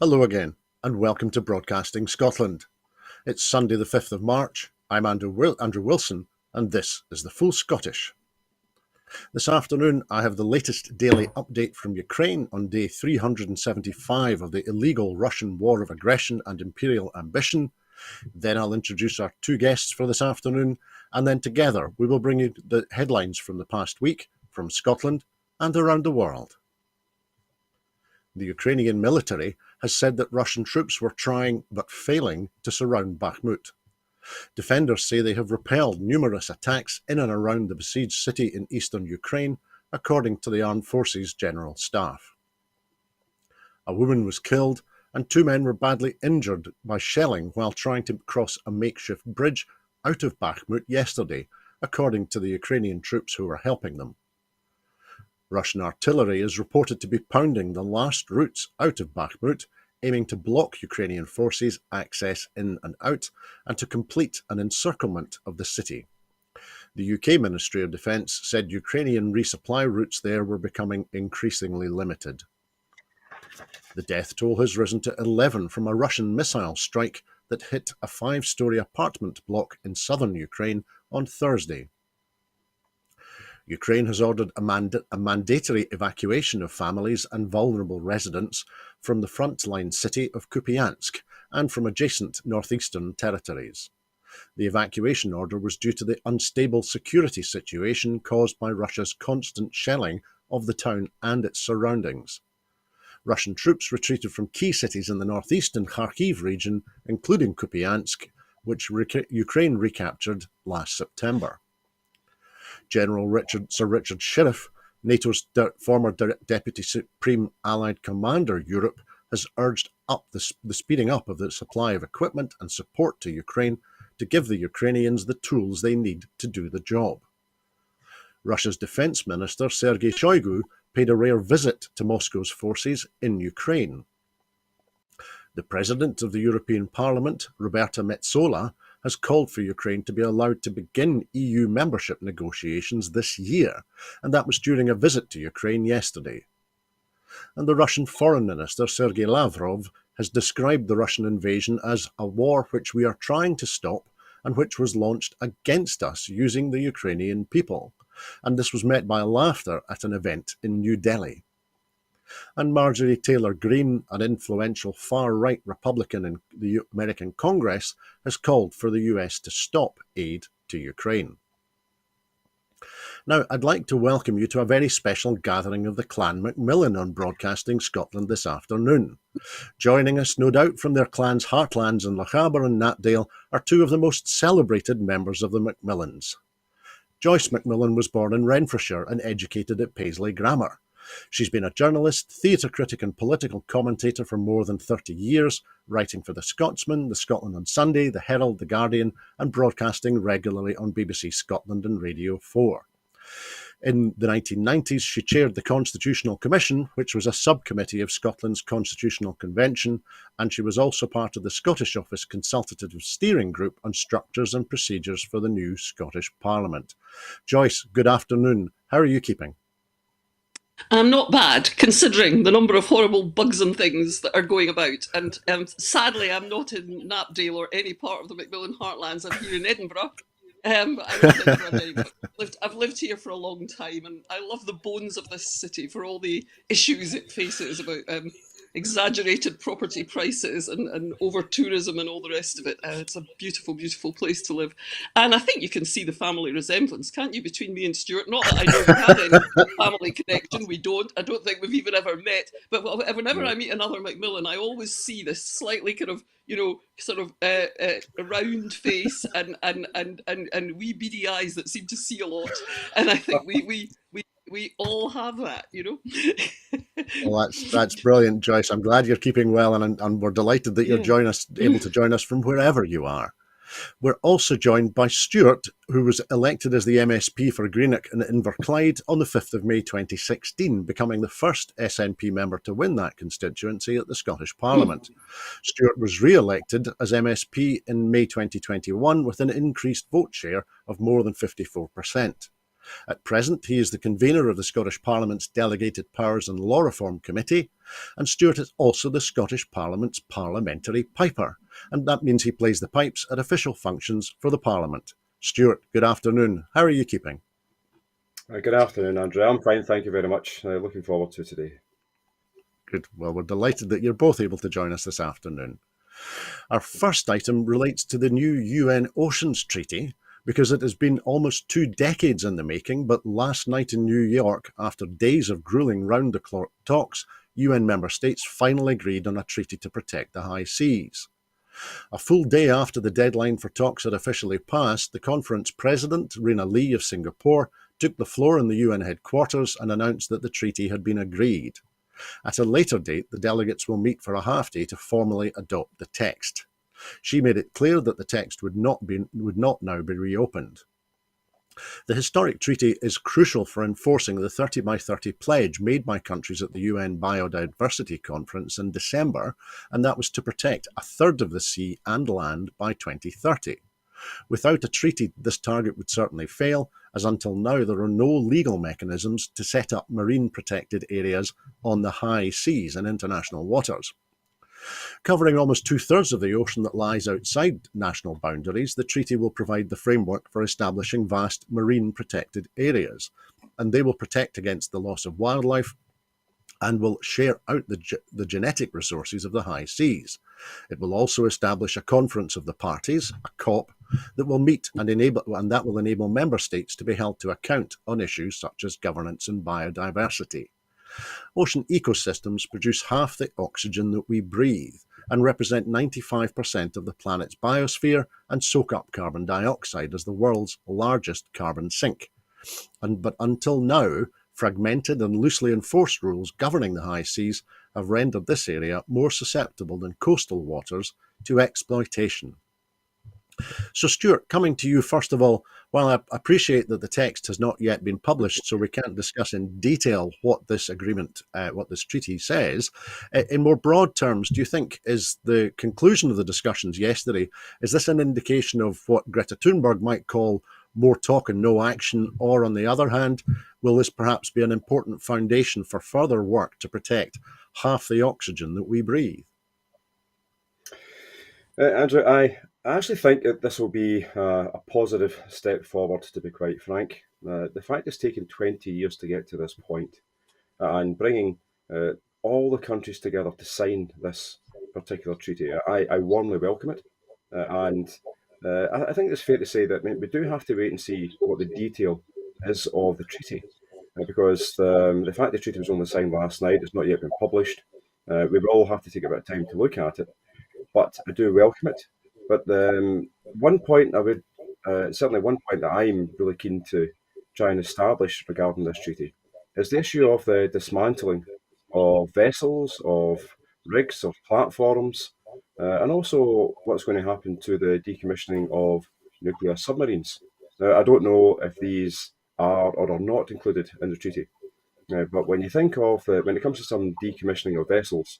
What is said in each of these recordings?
Hello again, and welcome to Broadcasting Scotland. It's Sunday the 5th of March. I'm Andrew Wilson, and this is the Full Scottish. This afternoon, I have the latest daily update from Ukraine on day 375 of the illegal Russian war of aggression and imperial ambition. Then I'll introduce our two guests for this afternoon, and then together we will bring you the headlines from the past week, from Scotland and around the world. The Ukrainian military has said that Russian troops were trying, but failing, to surround Bakhmut. Defenders say they have repelled numerous attacks in and around the besieged city in eastern Ukraine, according to the Armed Forces General Staff. A woman was killed and two men were badly injured by shelling while trying to cross a makeshift bridge out of Bakhmut yesterday, according to the Ukrainian troops who were helping them. Russian artillery is reported to be pounding the last routes out of Bakhmut, aiming to block Ukrainian forces' access in and out, and to complete an encirclement of the city. The UK Ministry of Defence said Ukrainian resupply routes there were becoming increasingly limited. The death toll has risen to 11 from a Russian missile strike that hit a 5-storey apartment block in southern Ukraine on Thursday. Ukraine has ordered a mandatory evacuation of families and vulnerable residents from the frontline city of Kupiansk and from adjacent northeastern territories. The evacuation order was due to the unstable security situation caused by Russia's constant shelling of the town and its surroundings. Russian troops retreated from key cities in the northeastern Kharkiv region, including Kupiansk, which Ukraine recaptured last September. General Sir Richard Shirreff, NATO's former Deputy Supreme Allied Commander Europe, has urged up the speeding up of the supply of equipment and support to Ukraine to give the Ukrainians the tools they need to do the job. Russia's Defense Minister Sergei Shoigu paid a rare visit to Moscow's forces in Ukraine. The President of the European Parliament, Roberta Metsola, has called for Ukraine to be allowed to begin EU membership negotiations this year, and that was during a visit to Ukraine yesterday. And the Russian Foreign Minister, Sergei Lavrov, has described the Russian invasion as a war which we are trying to stop and which was launched against us using the Ukrainian people. And this was met by laughter at an event in New Delhi. And Marjorie Taylor Greene, an influential far-right Republican in the American Congress, has called for the US to stop aid to Ukraine. Now, I'd like to welcome you to a very special gathering of the Clan McMillan on Broadcasting Scotland this afternoon. Joining us, no doubt, from their clan's heartlands in Lochaber and Knapdale are two of the most celebrated members of the Macmillans. Joyce McMillan was born in Renfrewshire and educated at Paisley Grammar. She's been a journalist, theatre critic and political commentator for more than 30 years, writing for The Scotsman, The Scotland on Sunday, The Herald, The Guardian, and broadcasting regularly on BBC Scotland and Radio 4. In the 1990s, she chaired the Constitutional Commission, which was a subcommittee of Scotland's Constitutional Convention, and she was also part of the Scottish Office Consultative Steering Group on Structures and Procedures for the new Scottish Parliament. Joyce, good afternoon. How are you keeping? I'm not bad, considering the number of horrible bugs and things that are going about. And sadly, I'm not in Knapdale or any part of the Macmillan Heartlands. I'm here in Edinburgh. I love Edinburgh. I've lived here for a long time, and I love the bones of this city for all the issues it faces about exaggerated property prices and over-tourism and all the rest of it. It's a beautiful, beautiful place to live. And I think you can see the family resemblance, can't you, between me and Stuart? Not that I know we had any family connection. We don't. I don't think we've even ever met. But whenever I meet another Macmillan, I always see this slightly kind of, sort of a round face and wee beady eyes that seem to see a lot. And I think we all have that, Well, that's brilliant, Joyce. I'm glad you're keeping well, and we're delighted that you're able to join us from wherever you are. We're also joined by Stuart, who was elected as the MSP for Greenock and Inverclyde on the 5th of May 2016, becoming the first SNP member to win that constituency at the Scottish Parliament. Stuart was re-elected as MSP in May 2021 with an increased vote share of more than 54%. At present, he is the convener of the Scottish Parliament's Delegated Powers and Law Reform Committee, and Stuart is also the Scottish Parliament's parliamentary piper, and that means he plays the pipes at official functions for the Parliament. Stuart, good afternoon. How are you keeping? Good afternoon, Andrew. I'm fine, thank you very much. Looking forward to today. Good. Well, we're delighted that you're both able to join us this afternoon. Our first item relates to the new UN Oceans Treaty, because it has been almost 2 decades in the making, but last night in New York, after days of grueling round-the-clock talks, UN member states finally agreed on a treaty to protect the high seas. A full day after the deadline for talks had officially passed, the conference president, Rina Lee of Singapore, took the floor in the UN headquarters and announced that the treaty had been agreed. At a later date, the delegates will meet for a half-day to formally adopt the text. She made it clear that the text would not now be reopened. The historic treaty is crucial for enforcing the 30 by 30 pledge made by countries at the UN Biodiversity Conference in December, and that was to protect a third of the sea and land by 2030. Without a treaty, this target would certainly fail, as until now there are no legal mechanisms to set up marine protected areas on the high seas and international waters. Covering almost 2/3 of the ocean that lies outside national boundaries, the treaty will provide the framework for establishing vast marine protected areas, and they will protect against the loss of wildlife and will share out the genetic resources of the high seas. It will also establish a conference of the parties, a COP, that will meet and that will enable member states to be held to account on issues such as governance and biodiversity. Ocean ecosystems produce half the oxygen that we breathe and represent 95% of the planet's biosphere and soak up carbon dioxide as the world's largest carbon sink. But until now, fragmented and loosely enforced rules governing the high seas have rendered this area more susceptible than coastal waters to exploitation. So, Stuart, coming to you first of all, while I appreciate that the text has not yet been published, so we can't discuss in detail what this agreement, what this treaty says, in more broad terms, do you think is the conclusion of the discussions yesterday, is this an indication of what Greta Thunberg might call more talk and no action, or on the other hand, will this perhaps be an important foundation for further work to protect half the oxygen that we breathe? Andrew, I actually think that this will be a positive step forward, to be quite frank. The fact it's taken 20 years to get to this point and bringing all the countries together to sign this particular treaty, I warmly welcome it. I think it's fair to say that we do have to wait and see what the detail is of the treaty, because the fact the treaty was only signed last night, it's not yet been published. We will all have to take a bit of time to look at it, but I do welcome it. But one point I would, certainly one point that I'm really keen to try and establish regarding this treaty is the issue of the dismantling of vessels, of rigs, of platforms, and also what's going to happen to the decommissioning of nuclear submarines. Now, I don't know if these are or are not included in the treaty, but when you think of, when it comes to some decommissioning of vessels,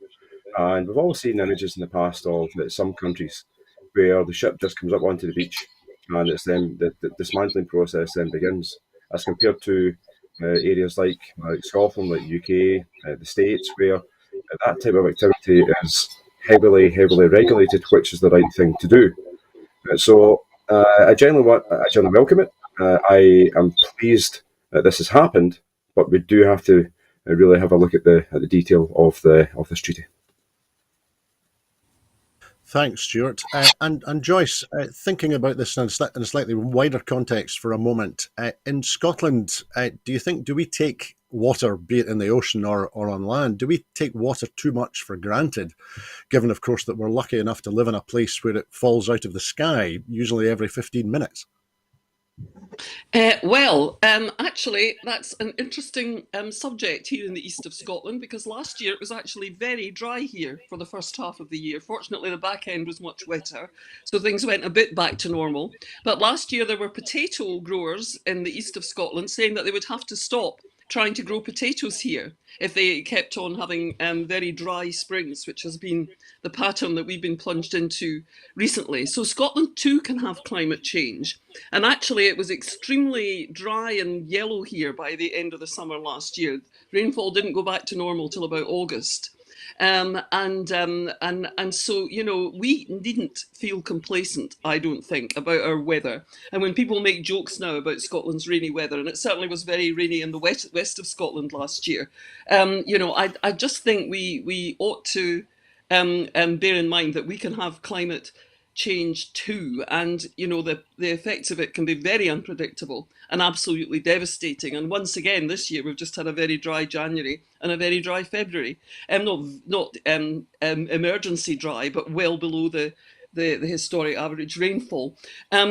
and we've all seen images in the past of some countries where the ship just comes up onto the beach and it's then the dismantling process then begins, as compared to areas like Scotland, like UK, the States, where that type of activity is heavily regulated, which is the right thing to do. I generally welcome it. I am pleased that this has happened, but we do have to really have a look at the detail of this treaty. Thanks, Stuart. And Joyce, thinking about this in a slightly wider context for a moment, in Scotland, do we take water, be it in the ocean or on land, do we take water too much for granted, given, of course, that we're lucky enough to live in a place where it falls out of the sky, usually every 15 minutes? Actually, that's an interesting subject here in the east of Scotland, because last year it was actually very dry here for the first half of the year. Fortunately, the back end was much wetter, so things went a bit back to normal. But last year there were potato growers in the east of Scotland saying that they would have to stop trying to grow potatoes here if they kept on having very dry springs, which has been the pattern that we've been plunged into recently. So Scotland too can have climate change. And actually it was extremely dry and yellow here by the end of the summer last year. Rainfall didn't go back to normal till about August. And so, you know, we needn't feel complacent, I don't think, about our weather. And when people make jokes now about Scotland's rainy weather, and it certainly was very rainy in the west of Scotland last year, you know, I just think we ought to bear in mind that we can have climate change too, and you know the effects of it can be very unpredictable and absolutely devastating. And once again this year we've just had a very dry January and a very dry February, not emergency dry, but well below the historic average rainfall.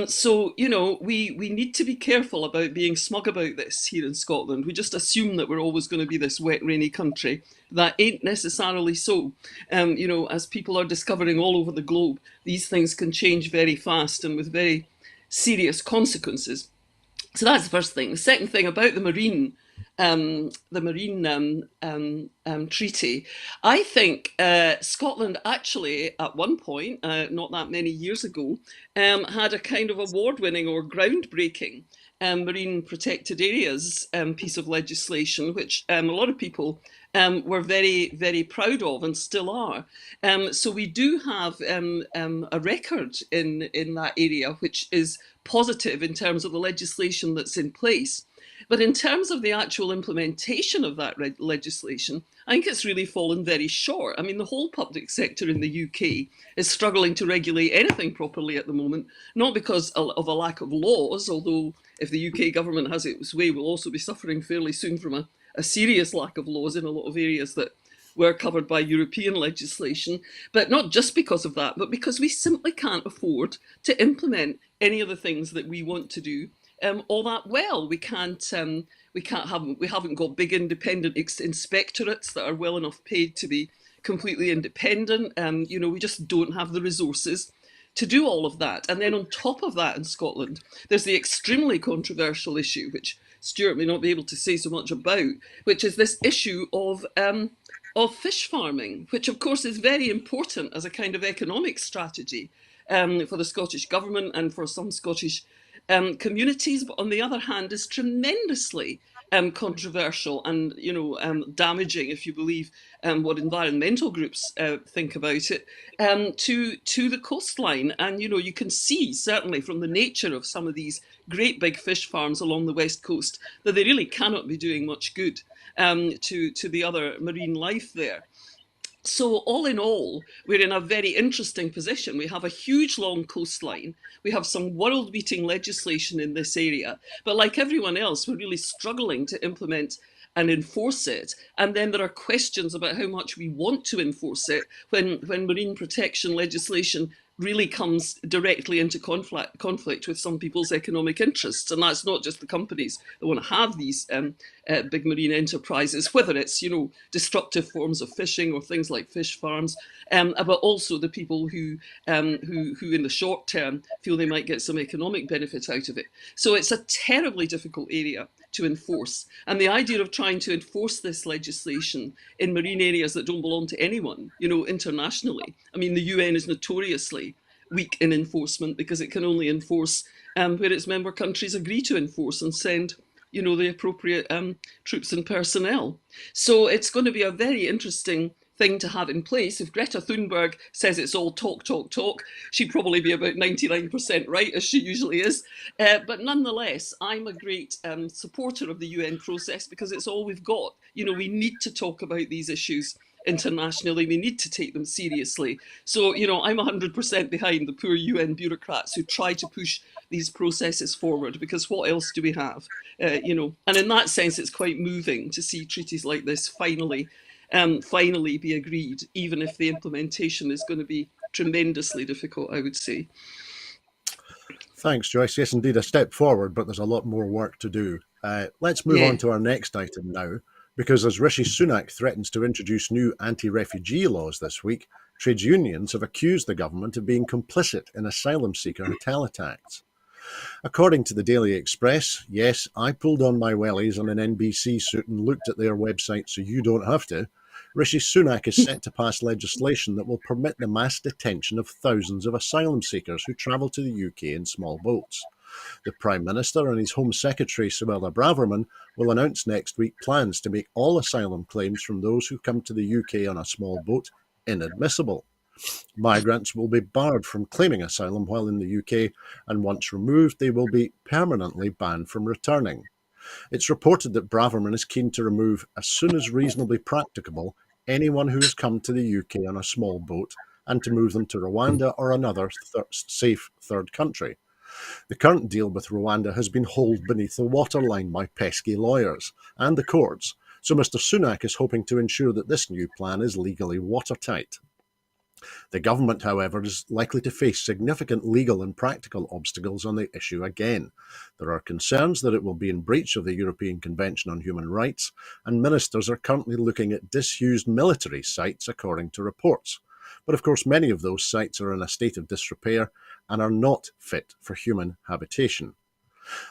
So, you know, we need to be careful about being smug about this here in Scotland. We just assume that we're always going to be this wet, rainy country. That ain't necessarily so. You know, as people are discovering all over the globe, these things can change very fast and with very serious consequences. So that's the first thing. The second thing about the marine treaty, I think Scotland actually at one point, not that many years ago, had a kind of award-winning or groundbreaking marine protected areas piece of legislation, which a lot of people were very, very proud of and still are. So we do have a record in that area, which is positive in terms of the legislation that's in place. But in terms of the actual implementation of that legislation, I think it's really fallen very short. I mean, the whole public sector in the UK is struggling to regulate anything properly at the moment, not because of a lack of laws, although if the UK government has its way, we'll also be suffering fairly soon from a serious lack of laws in a lot of areas that were covered by European legislation, but not just because of that, but because we simply can't afford to implement any of the things that we want to do all that well. We haven't got big independent inspectorates that are well enough paid to be completely independent. You know, we just don't have the resources to do all of that. And then on top of that in Scotland, there's the extremely controversial issue, which Stuart may not be able to say so much about, which is this issue of fish farming, which of course is very important as a kind of economic strategy for the Scottish Government and for some Scottish communities, but on the other hand is tremendously controversial and, you know, damaging, if you believe what environmental groups think about it, to the coastline. And, you know, you can see certainly from the nature of some of these great big fish farms along the west coast that they really cannot be doing much good to the other marine life there. So all in all, we're in a very interesting position. We have a huge long coastline. We have some world-beating legislation in this area. But like everyone else, we're really struggling to implement and enforce it. And then there are questions about how much we want to enforce it when marine protection legislation really comes directly into conflict with some people's economic interests. And that's not just the companies that want to have these big marine enterprises, whether it's, you know, destructive forms of fishing or things like fish farms, but also the people who in the short term feel they might get some economic benefit out of it. So it's a terribly difficult area to enforce. And the idea of trying to enforce this legislation in marine areas that don't belong to anyone, you know, internationally. I mean, the UN is notoriously weak in enforcement because it can only enforce where its member countries agree to enforce and send, you know, the appropriate troops and personnel. So it's going to be a very interesting thing to have in place. If Greta Thunberg says it's all talk, talk, talk, she'd probably be about 99% right, as she usually is. But nonetheless, I'm a great supporter of the UN process because it's all we've got. You know, we need to talk about these issues internationally. We need to take them seriously. So, you know, I'm 100% behind the poor UN bureaucrats who try to push these processes forward, because what else do we have? You know, and in that sense, it's quite moving to see treaties like this finally be agreed, even if the implementation is going to be tremendously difficult, I would say. Thanks, Joyce. Yes, indeed, a step forward, but there's a lot more work to do. Let's move on to our next item now, because as Rishi Sunak threatens to introduce new anti-refugee laws this week, trades unions have accused the government of being complicit in asylum seeker hotel attacks. According to the Daily Express, yes, I pulled on my wellies on an NBC suit and looked at their website so you don't have to. Rishi Sunak is set to pass legislation that will permit the mass detention of thousands of asylum seekers who travel to the UK in small boats. The Prime Minister and his Home Secretary, Suella Braverman, will announce next week plans to make all asylum claims from those who come to the UK on a small boat inadmissible. Migrants will be barred from claiming asylum while in the UK, and once removed, they will be permanently banned from returning. It's reported that Braverman is keen to remove, as soon as reasonably practicable, anyone who has come to the UK on a small boat and to move them to Rwanda or another safe third country. The current deal with Rwanda has been hauled beneath the waterline by pesky lawyers and the courts, so Mr Sunak is hoping to ensure that this new plan is legally watertight. The government, however, is likely to face significant legal and practical obstacles on the issue again. There are concerns that it will be in breach of the European Convention on Human Rights, and ministers are currently looking at disused military sites, according to reports. But of course, many of those sites are in a state of disrepair and are not fit for human habitation.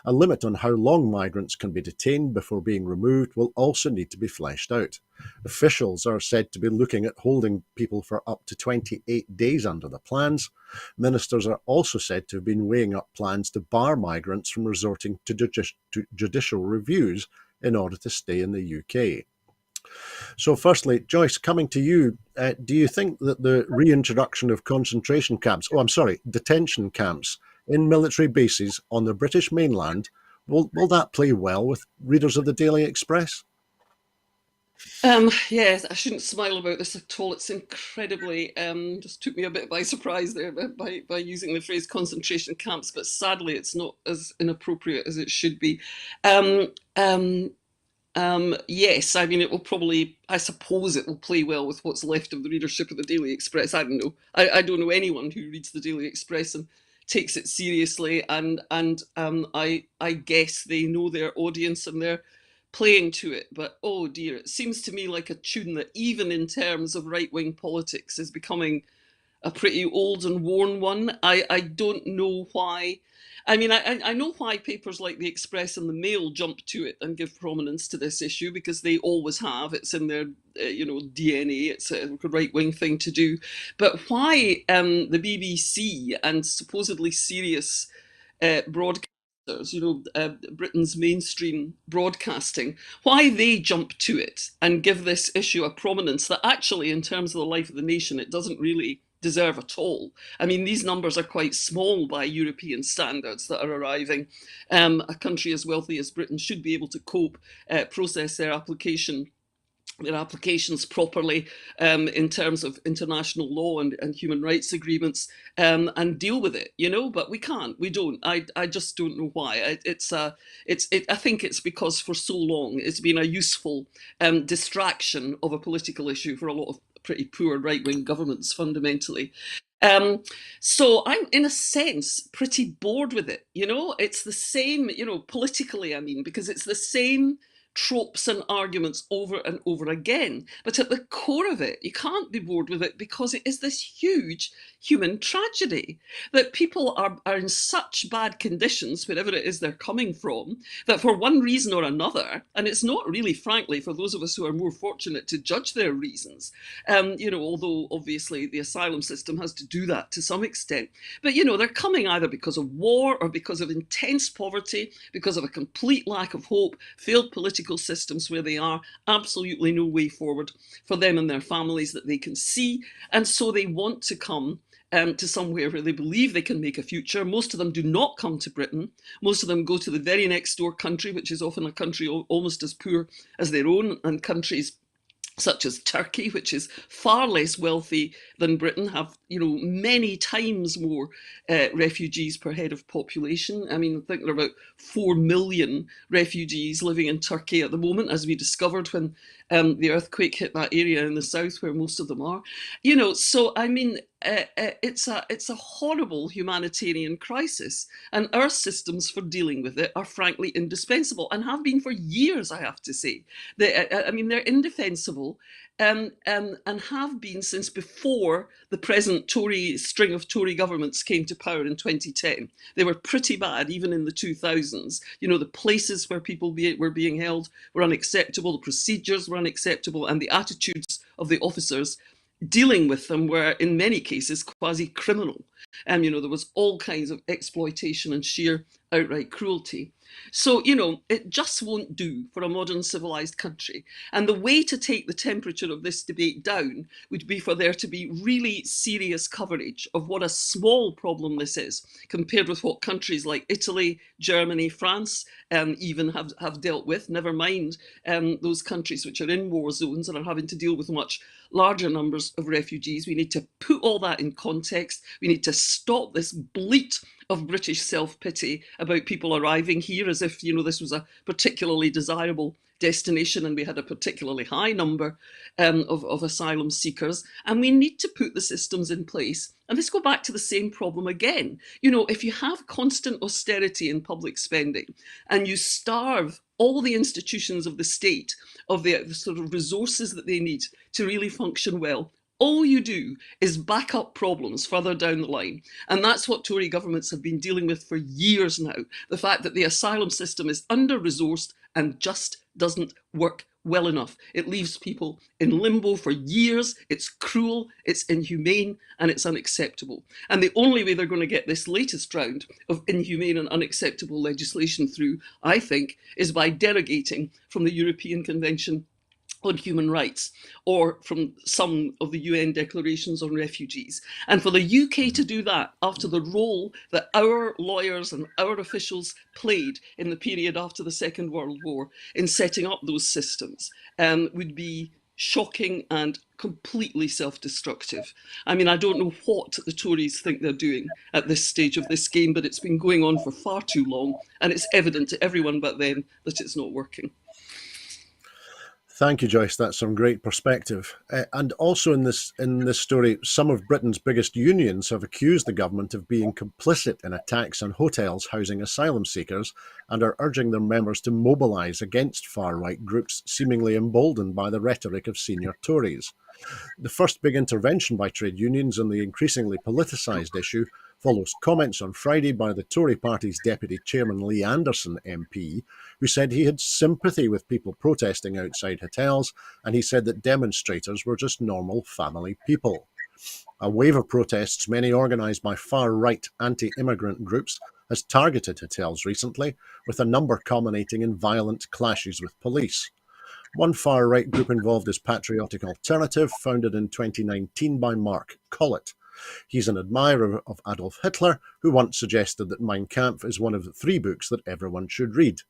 A limit on how long migrants can be detained before being removed will also need to be fleshed out. Officials are said to be looking at holding people for up to 28 days under the plans. Ministers are also said to have been weighing up plans to bar migrants from resorting to judicial reviews in order to stay in the UK. So firstly, Joyce, coming to you, do you think that the reintroduction of detention camps in military bases on the British mainland, will that play well with readers of the Daily Express? Yes, I shouldn't smile about this at all. It's incredibly, just took me a bit by surprise there by using the phrase concentration camps, but sadly it's not as inappropriate as it should be. Yes, I mean, it will probably, I suppose it will play well with what's left of the readership of the Daily Express. I don't know. I don't know anyone who reads the Daily Express and takes it seriously, and I guess they know their audience and they're playing to it. But oh dear, it seems to me like a tune that even in terms of right-wing politics is becoming a pretty old and worn one. I don't know why. I mean, I know why papers like the Express and the Mail jump to it and give prominence to this issue, because they always have. It's in their, DNA. It's a right-wing thing to do. But why the BBC and supposedly serious broadcasters, Britain's mainstream broadcasting, why they jump to it and give this issue a prominence that actually, in terms of the life of the nation, it doesn't really deserve at all. I mean, these numbers are quite small by European standards that are arriving. A country as wealthy as Britain should be able to cope, process their applications properly in terms of international law and human rights agreements, and deal with it, but we can't, we don't. I just don't know why. I think it's because for so long it's been a useful distraction of a political issue for a lot of pretty poor right-wing governments fundamentally. So I'm, in a sense, pretty bored with it. It's the same, politically, I mean, because it's the same tropes and arguments over and over again. But at the core of it, you can't be bored with it, because it is this huge human tragedy that people are in such bad conditions, wherever it is they're coming from, that for one reason or another, and it's not really, frankly, for those of us who are more fortunate to judge their reasons, although obviously the asylum system has to do that to some extent, but they're coming either because of war or because of intense poverty, because of a complete lack of hope, failed political systems where they are absolutely no way forward for them and their families that they can see, and so they want to come to somewhere where they believe they can make a future. Most of them do not come to Britain. Most of them go to the very next door country, which is often a country almost as poor as their own, and countries such as Turkey, which is far less wealthy than Britain, have many times more refugees per head of population. I mean, I think there are about 4 million refugees living in Turkey at the moment, as we discovered when the earthquake hit that area in the south where most of them are. So I mean, it's a horrible humanitarian crisis, and our systems for dealing with it are frankly indispensable and have been for years. I have to say, I mean, they're indefensible, and have been since before the present string of Tory governments came to power in 2010. They were pretty bad even in the 2000s. You know, the places where people were being held were unacceptable, the procedures were unacceptable, and the attitudes of the officers dealing with them were in many cases quasi-criminal. You know, there was all kinds of exploitation and sheer outright cruelty. So, you know, it just won't do for a modern civilized country. And the way to take the temperature of this debate down would be for there to be really serious coverage of what a small problem this is compared with what countries like Italy, Germany, France even have dealt with, never mind those countries which are in war zones and are having to deal with much larger numbers of refugees. We need to put all that in context. We need to stop this bleat of British self-pity about people arriving here as if, you know, this was a particularly desirable destination and we had a particularly high number of asylum seekers. And we need to put the systems in place. And let's go back to the same problem again. You know, if you have constant austerity in public spending and you starve all the institutions of the state of the sort of resources that they need to really function well, all you do is back up problems further down the line. And that's what Tory governments have been dealing with for years now. The fact that the asylum system is under-resourced and just doesn't work well enough. It leaves people in limbo for years. It's cruel, it's inhumane, and it's unacceptable. And the only way they're going to get this latest round of inhumane and unacceptable legislation through, I think, is by derogating from the European Convention on Human Rights or from some of the UN declarations on refugees. And for the UK to do that after the role that our lawyers and our officials played in the period after the Second World War in setting up those systems would be shocking and completely self-destructive. I mean, I don't know what the Tories think they're doing at this stage of this game, but it's been going on for far too long, and it's evident to everyone but them that it's not working. Thank you, Joyce. That's some great perspective. And also in this story, some of Britain's biggest unions have accused the government of being complicit in attacks on hotels housing asylum seekers and are urging their members to mobilise against far-right groups seemingly emboldened by the rhetoric of senior Tories. The first big intervention by trade unions on the increasingly politicised issue follows comments on Friday by the Tory party's Deputy Chairman Lee Anderson MP, who said he had sympathy with people protesting outside hotels, and he said that demonstrators were just normal family people. A wave of protests, many organised by far-right anti-immigrant groups, has targeted hotels recently, with a number culminating in violent clashes with police. One far-right group involved is Patriotic Alternative, founded in 2019 by Mark Collett. He's an admirer of Adolf Hitler, who once suggested that Mein Kampf is one of the 3 books that everyone should read.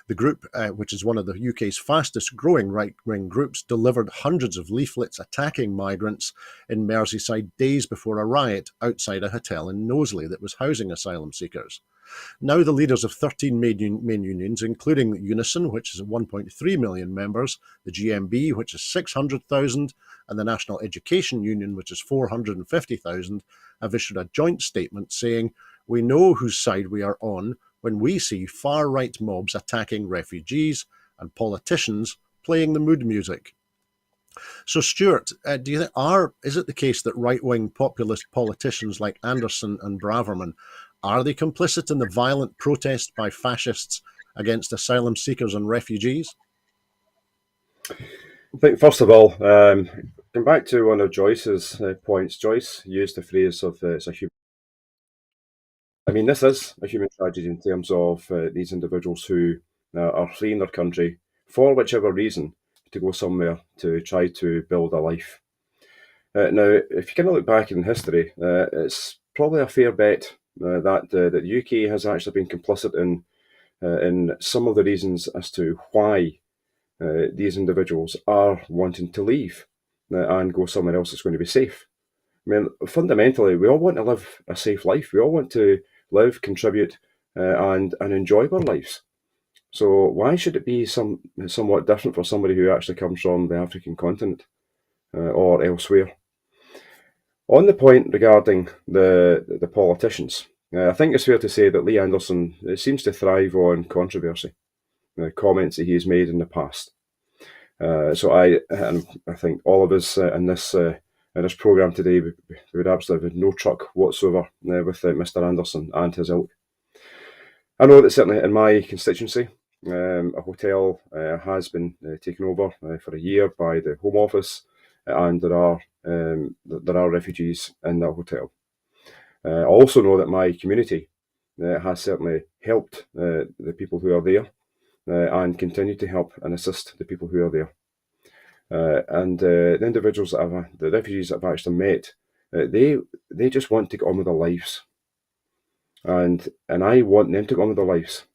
The group, which is one of the UK's fastest growing right-wing groups, delivered hundreds of leaflets attacking migrants in Merseyside days before a riot outside a hotel in Knowsley that was housing asylum seekers. Now the leaders of 13 main unions, including Unison, which is 1.3 million members, the GMB, which is 600,000, and the National Education Union, which is 450,000, have issued a joint statement saying, "We know whose side we are on when we see far-right mobs attacking refugees and politicians playing the mood music." So, Stuart, do you think is it the case that right-wing populist politicians like Anderson and Braverman are they complicit in the violent protest by fascists against asylum seekers and refugees? I think, first of all, come back to one of Joyce's points. Joyce used the phrase of it's a human. I mean, this is a human tragedy in terms of these individuals who are fleeing their country for whichever reason to go somewhere to try to build a life. Now, if you kind of look back in history, it's probably a fair bet that the UK has actually been complicit in some of the reasons as to why these individuals are wanting to leave and go somewhere else that's going to be safe. I mean, fundamentally, we all want to live a safe life. We all want to live, contribute, and enjoy our lives. So why should it be somewhat different for somebody who actually comes from the African continent or elsewhere? On the point regarding the politicians, I think it's fair to say that Lee Anderson seems to thrive on controversy, comments that he has made in the past. So I think all of us in this programme today would absolutely have no truck whatsoever with Mr. Anderson and his ilk. I know that certainly in my constituency, a hotel has been taken over for a year by the Home Office, and there are refugees in that hotel. I also know that my community has certainly helped the people who are there and continue to help and assist the people who are there. And the individuals the refugees that I've actually met, they just want to get on with their lives. And I want them to get on with their lives.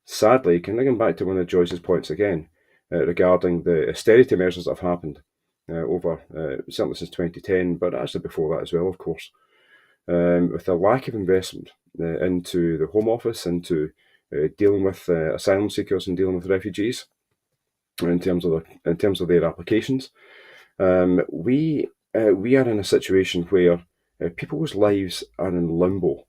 Sadly, going back to one of Joyce's points again, regarding the austerity measures that have happened over, certainly since 2010, but actually before that as well, of course, with the lack of investment into the Home Office, into dealing with asylum seekers and dealing with refugees, in terms of their applications, we are in a situation where people's lives are in limbo.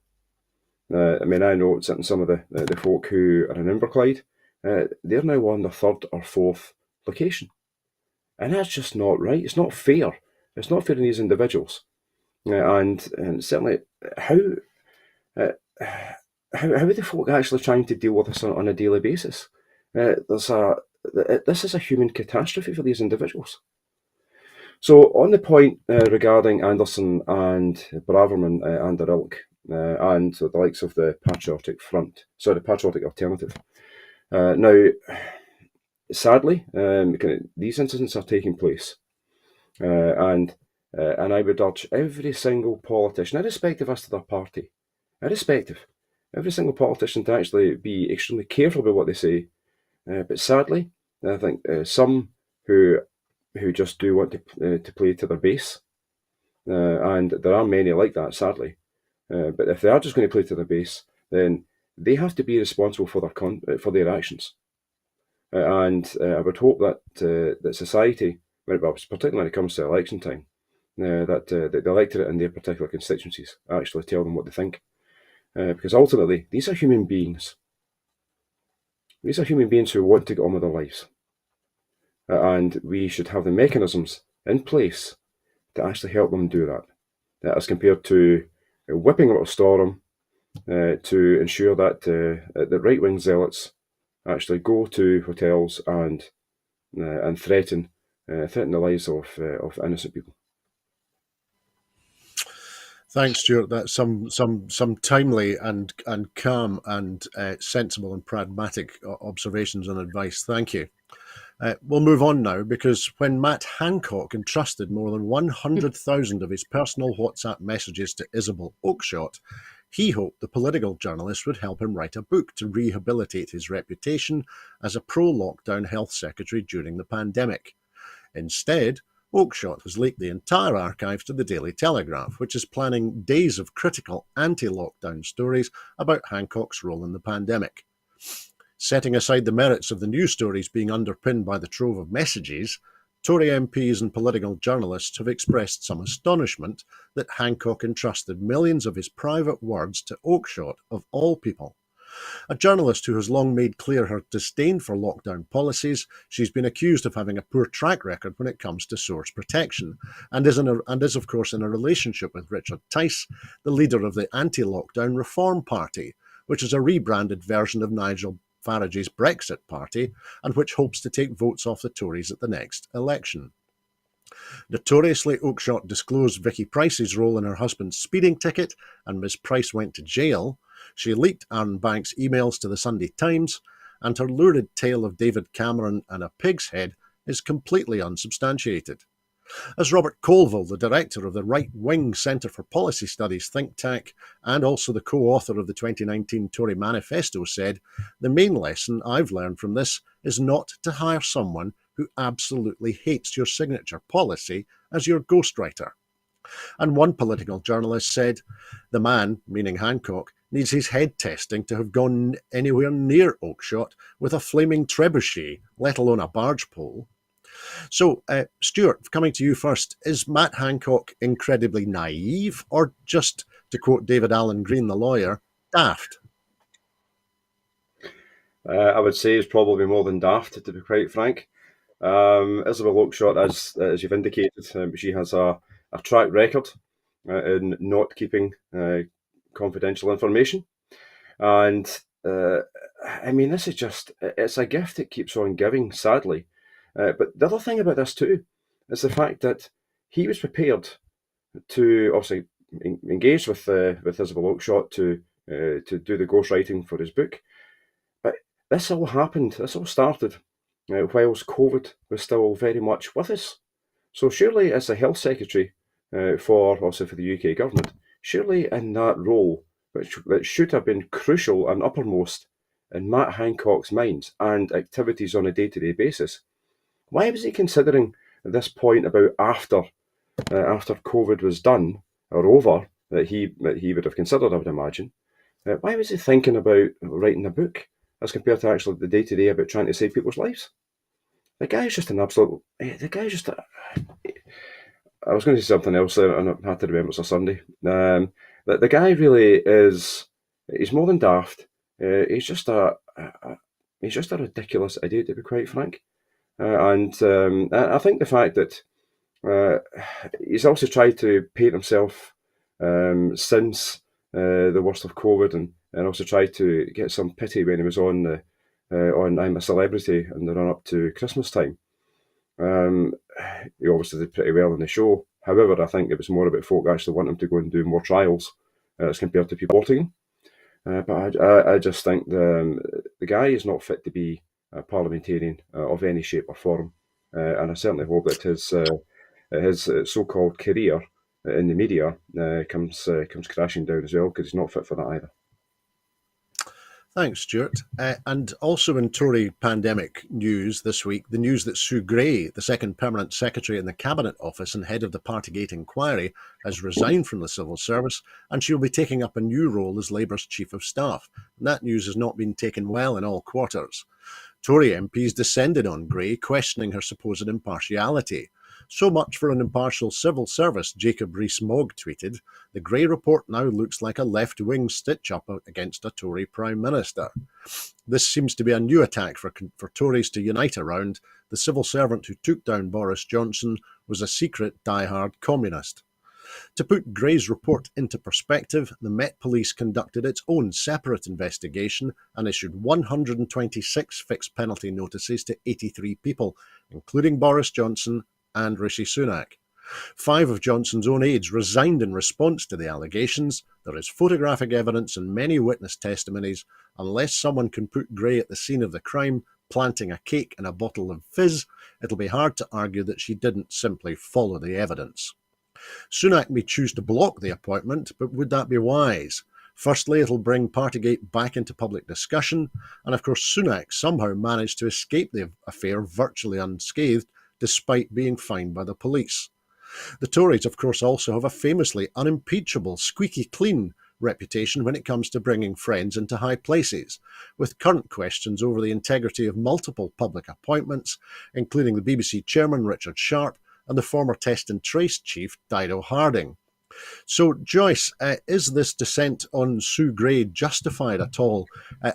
I know some of the folk who are in Inverclyde, they're now on their third or fourth location. And that's just not right. It's not fair. It's not fair in these individuals. And certainly, how are the folk actually trying to deal with this on a daily basis? This is a human catastrophe for these individuals. So on the point regarding Anderson and Braverman and their ilk, and the likes of the Patriotic Alternative. Now, sadly, these incidents are taking place, and I would urge every single politician, irrespective as to their party, every single politician to actually be extremely careful about what they say. But sadly, I think some who just do want to play to their base, and there are many like that, sadly. But if they are just going to play to their base, then they have to be responsible for their actions. And I would hope that society, particularly when it comes to election time, that the electorate in their particular constituencies actually tell them what they think. Because ultimately, these are human beings. These are human beings who want to get on with their lives. And we should have the mechanisms in place to actually help them do that. As compared to whipping out a storm to ensure that the right-wing zealots actually go to hotels and threaten the lives of innocent people. Thanks, Stuart. That's some timely and calm and sensible and pragmatic observations and advice. Thank you. We'll move on now, because when Matt Hancock entrusted more than 100,000 of his personal WhatsApp messages to Isabel Oakeshott, he hoped the political journalist would help him write a book to rehabilitate his reputation as a pro-lockdown health secretary during the pandemic. Instead, Oakeshott has leaked the entire archive to the Daily Telegraph, which is planning days of critical anti-lockdown stories about Hancock's role in the pandemic. Setting aside the merits of the news stories being underpinned by the trove of messages, Tory MPs and political journalists have expressed some astonishment that Hancock entrusted millions of his private words to Oakeshott, of all people. A journalist who has long made clear her disdain for lockdown policies, she's been accused of having a poor track record when it comes to source protection, and is of course in a relationship with Richard Tice, the leader of the anti-lockdown Reform Party, which is a rebranded version of Nigel Farage's Brexit Party, and which hopes to take votes off the Tories at the next election. Notoriously, Oakeshott disclosed Vicky Price's role in her husband's speeding ticket, and Ms Price went to jail. She leaked Aaron Banks' emails to the Sunday Times, and her lurid tale of David Cameron and a pig's head is completely unsubstantiated. As Robert Colville, the director of the right-wing Centre for Policy Studies think tank and also the co-author of the 2019 Tory manifesto, said, the main lesson I've learned from this is not to hire someone who absolutely hates your signature policy as your ghostwriter. And one political journalist said, the man, meaning Hancock, needs his head testing to have gone anywhere near Oakeshott with a flaming trebuchet, let alone a barge pole. So, Stuart, coming to you first, is Matt Hancock incredibly naive, or just, to quote David Allen Green, the lawyer, daft? I would say it's probably more than daft, to be quite frank. Isabel Oakeshott, as you've indicated, she has a track record in not keeping confidential information. And I mean, this is it's a gift that keeps on giving, sadly. But the other thing about this too is the fact that he was prepared to obviously engage with Isabel Oakeshott to do the ghostwriting for his book. But this all started whilst COVID was still very much with us. So surely, as the health secretary for the UK government, surely in that role, which should have been crucial and uppermost in Matt Hancock's mind and activities on a day-to-day basis, why was he considering at this point about after COVID was done or over that he would have considered, I would imagine? Why was he thinking about writing a book as compared to actually the day-to-day about trying to save people's lives? The guy's just an absolute. The guy's just. I was going to say something else there, and I had to remember it's a Sunday. The guy really is. He's more than daft. He's just a ridiculous idiot, to be quite frank. And I think the fact that he's also tried to paint himself since the worst of COVID, and also tried to get some pity when he was on I'm a Celebrity in the run up to Christmas time. He obviously did pretty well in the show. However, I think it was more about folk actually wanting him to go and do more trials as compared to people supporting him. But I just think the guy is not fit to be a parliamentarian of any shape or form. And I certainly hope that his so-called career in the media comes crashing down as well, because he's not fit for that either. Thanks, Stuart. And also in Tory pandemic news this week, the news that Sue Gray, the second permanent secretary in the Cabinet Office and head of the Partygate inquiry, has resigned from the civil service, and she'll be taking up a new role as Labour's Chief of Staff. And that news has not been taken well in all quarters. Tory MPs descended on Gray, questioning her supposed impartiality. So much for an impartial civil service, Jacob Rees-Mogg tweeted. The Gray report now looks like a left-wing stitch-up against a Tory Prime Minister. This seems to be a new attack for Tories to unite around. The civil servant who took down Boris Johnson was a secret die-hard communist. To put Gray's report into perspective, the Met Police conducted its own separate investigation and issued 126 fixed penalty notices to 83 people, including Boris Johnson and Rishi Sunak. 5 of Johnson's own aides resigned in response to the allegations. There is photographic evidence and many witness testimonies. Unless someone can put Gray at the scene of the crime, planting a cake and a bottle of fizz, it'll be hard to argue that she didn't simply follow the evidence. Sunak may choose to block the appointment, but would that be wise? Firstly, it'll bring Partygate back into public discussion, and of course Sunak somehow managed to escape the affair virtually unscathed, despite being fined by the police. The Tories, of course, also have a famously unimpeachable, squeaky clean reputation when it comes to bringing friends into high places, with current questions over the integrity of multiple public appointments, including the BBC chairman Richard Sharp and the former Test and Trace chief Dido Harding. So, Joyce, is this descent on Sue Gray justified at all?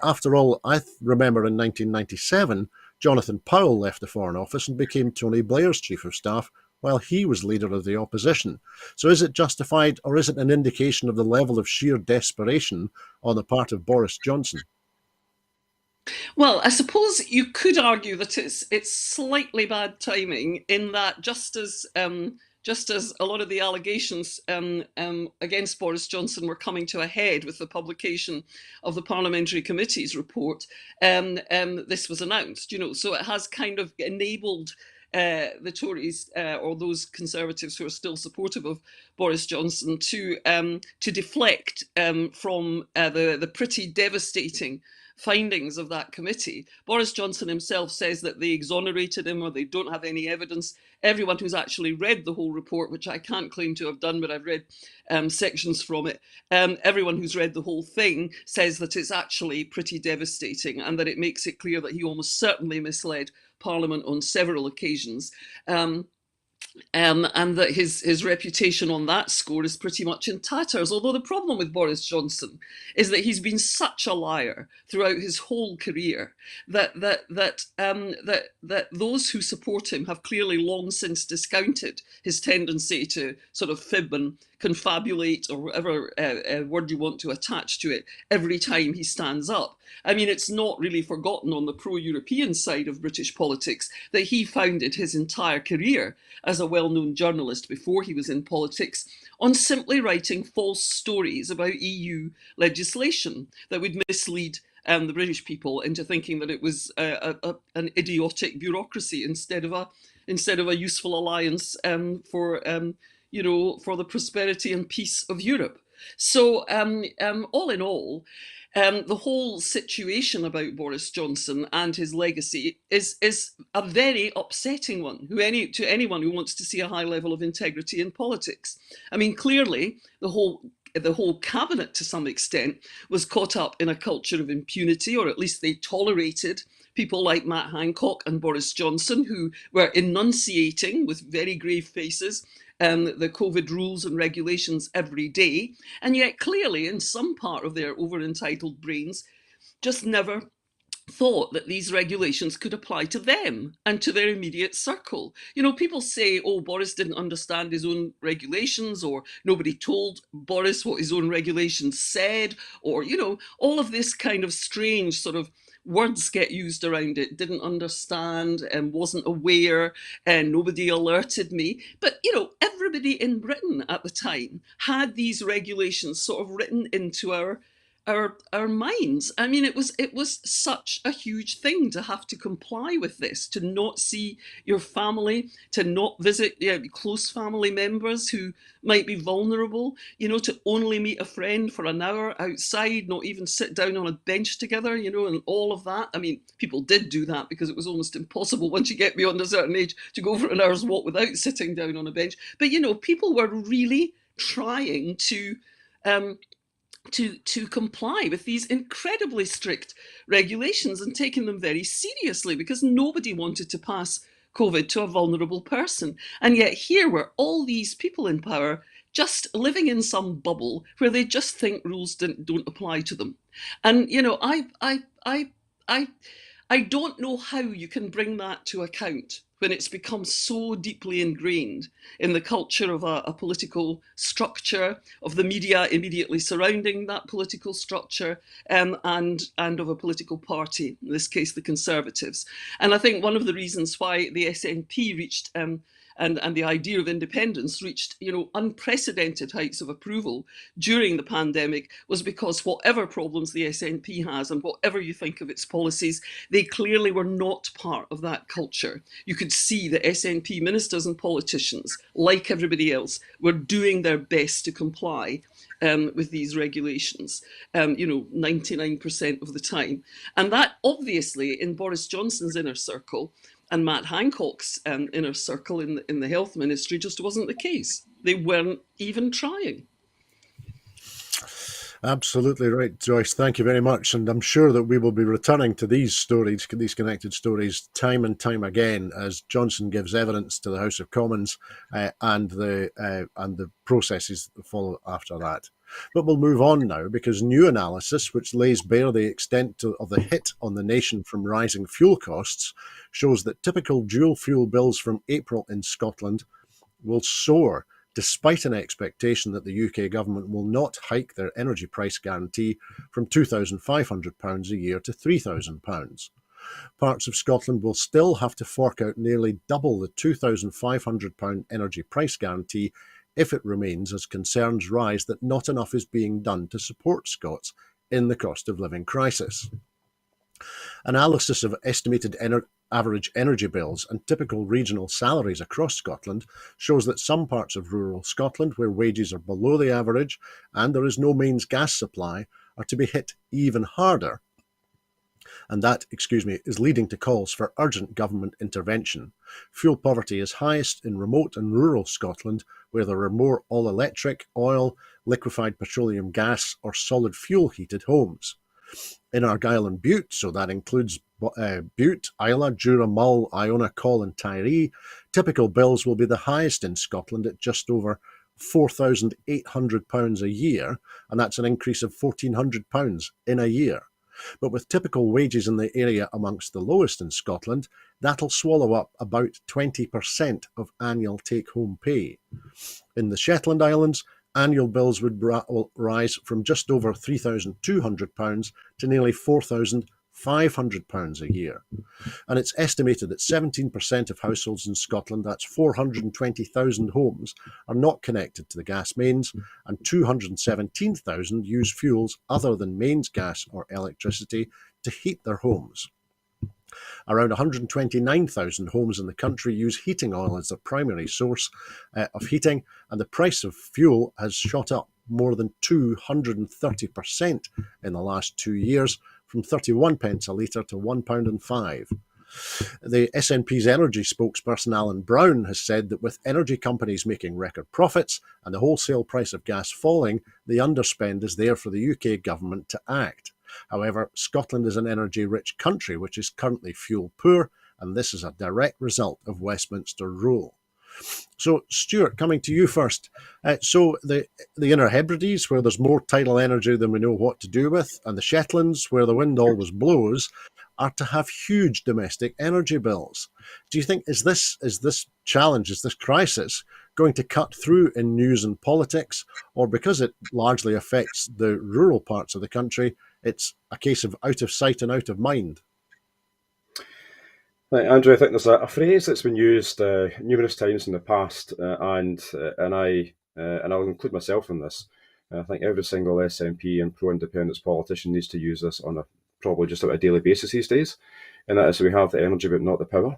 After all, I remember in 1997, Jonathan Powell left the Foreign Office and became Tony Blair's Chief of Staff while he was leader of the opposition. So is it justified, or is it an indication of the level of sheer desperation on the part of Boris Johnson? Well, I suppose you could argue that it's slightly bad timing in that just as a lot of the allegations against Boris Johnson were coming to a head with the publication of the Parliamentary Committee's report, this was announced. So it has kind of enabled the Tories or those Conservatives who are still supportive of Boris Johnson to deflect from the pretty devastating findings of that committee. Boris Johnson himself says that they exonerated him or they don't have any evidence. Everyone who's actually read the whole report, which I can't claim to have done, but I've read sections from it, everyone who's read the whole thing says that it's actually pretty devastating and that it makes it clear that he almost certainly misled Parliament on several occasions. And that his reputation on that score is pretty much in tatters. Although the problem with Boris Johnson is that he's been such a liar throughout his whole career that those who support him have clearly long since discounted his tendency to sort of fib and confabulate, or whatever word you want to attach to it, every time he stands up. I mean, it's not really forgotten on the pro-European side of British politics that he founded his entire career as a well-known journalist before he was in politics on simply writing false stories about EU legislation that would mislead the British people into thinking that it was an idiotic bureaucracy instead of a useful alliance for the prosperity and peace of Europe. So all in all, the whole situation about Boris Johnson and his legacy is a very upsetting one to anyone who wants to see a high level of integrity in politics. I mean, clearly, the whole cabinet, to some extent, was caught up in a culture of impunity, or at least they tolerated people like Matt Hancock and Boris Johnson, who were enunciating with very grave faces the COVID rules and regulations every day. And yet clearly in some part of their over-entitled brains just never thought that these regulations could apply to them and to their immediate circle. You know, people say, oh, Boris didn't understand his own regulations, or nobody told Boris what his own regulations said, or, you know, all of this kind of strange sort of words get used around it. Didn't understand and wasn't aware, and nobody alerted me. But, you know, everybody in Britain at the time had these regulations sort of written into our minds. I mean, it was such a huge thing to have to comply with this, to not see your family, to not visit close family members who might be vulnerable, you know, to only meet a friend for an hour outside, not even sit down on a bench together, you know, and all of that. I mean, people did do that because it was almost impossible once you get beyond a certain age to go for an hour's walk without sitting down on a bench. But, you know, people were really trying to comply with these incredibly strict regulations and taking them very seriously, because nobody wanted to pass COVID to a vulnerable person. And yet here were all these people in power just living in some bubble where they just think rules don't apply to them. And, you know, I don't know how you can bring that to account when it's become so deeply ingrained in the culture of a political structure, of the media immediately surrounding that political structure, and of a political party, in this case the Conservatives. And I think one of the reasons why the SNP reached and the idea of independence reached, you know, unprecedented heights of approval during the pandemic was because whatever problems the SNP has and whatever you think of its policies, they clearly were not part of that culture. You could see that SNP ministers and politicians, like everybody else, were doing their best to comply with these regulations, 99% of the time. And that obviously in Boris Johnson's inner circle and Matt Hancock's inner circle in the health ministry just wasn't the case. They weren't even trying. Absolutely right, Joyce. Thank you very much. And I'm sure that we will be returning to these stories, these connected stories, time and time again, as Johnson gives evidence to the House of Commons and the processes that follow after that. But we'll move on now, because new analysis, which lays bare the extent of the hit on the nation from rising fuel costs, shows that typical dual fuel bills from April in Scotland will soar, despite an expectation that the UK government will not hike their energy price guarantee from £2,500 a year to £3,000. Parts of Scotland will still have to fork out nearly double the £2,500 energy price guarantee if it remains, as concerns rise that not enough is being done to support Scots in the cost of living crisis. Analysis of estimated average energy bills and typical regional salaries across Scotland shows that some parts of rural Scotland, where wages are below the average and there is no mains gas supply, are to be hit even harder. And that, is leading to calls for urgent government intervention. Fuel poverty is highest in remote and rural Scotland, where there are more all-electric, oil, liquefied petroleum gas or solid fuel heated homes. In Argyll and Bute, so that includes Bute, Islay, Jura, Mull, Iona, Col and Tiree, typical bills will be the highest in Scotland at just over £4,800 a year, and that's an increase of £1,400 in a year. But with typical wages in the area amongst the lowest in Scotland, that'll swallow up about 20% of annual take-home pay. In the Shetland Islands, annual bills would rise from just over £3,200 to nearly £4,500 a year. And it's estimated that 17% of households in Scotland, that's 420,000 homes, are not connected to the gas mains, and 217,000 use fuels other than mains gas or electricity to heat their homes. Around 129,000 homes in the country use heating oil as their primary source of heating, and the price of fuel has shot up more than 230% in the last 2 years, from 31 pence a litre to £1.05. The SNP's energy spokesperson Alan Brown has said that with energy companies making record profits and the wholesale price of gas falling, the underspend is there for the UK government to act. However, Scotland is an energy-rich country which is currently fuel-poor, and this is a direct result of Westminster rule. So, Stuart, coming to you first. So the Inner Hebrides, where there's more tidal energy than we know what to do with, and the Shetlands, where the wind always blows, are to have huge domestic energy bills. Do you think is this challenge, is this crisis going to cut through in news and politics, or because it largely affects the rural parts of the country, it's a case of out of sight and out of mind? Right, Andrew, I think there's a phrase that's been used numerous times in the past, and I'll include myself in this. I think every single SNP and pro-independence politician needs to use this on probably just about a daily basis these days, and that is we have the energy but not the power.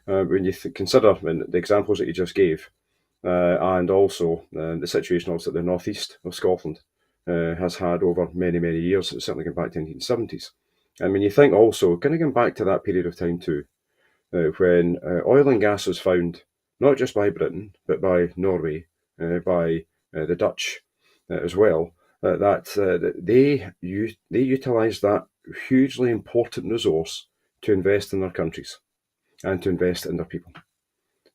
When you consider the examples that you just gave, and also the situation also that the northeast of Scotland has had over many, many years, certainly going back to the 1970s. And when you think also, kind of going back to that period of time too, when oil and gas was found, not just by Britain, but by Norway, by the Dutch as well, that they utilised that hugely important resource to invest in their countries and to invest in their people.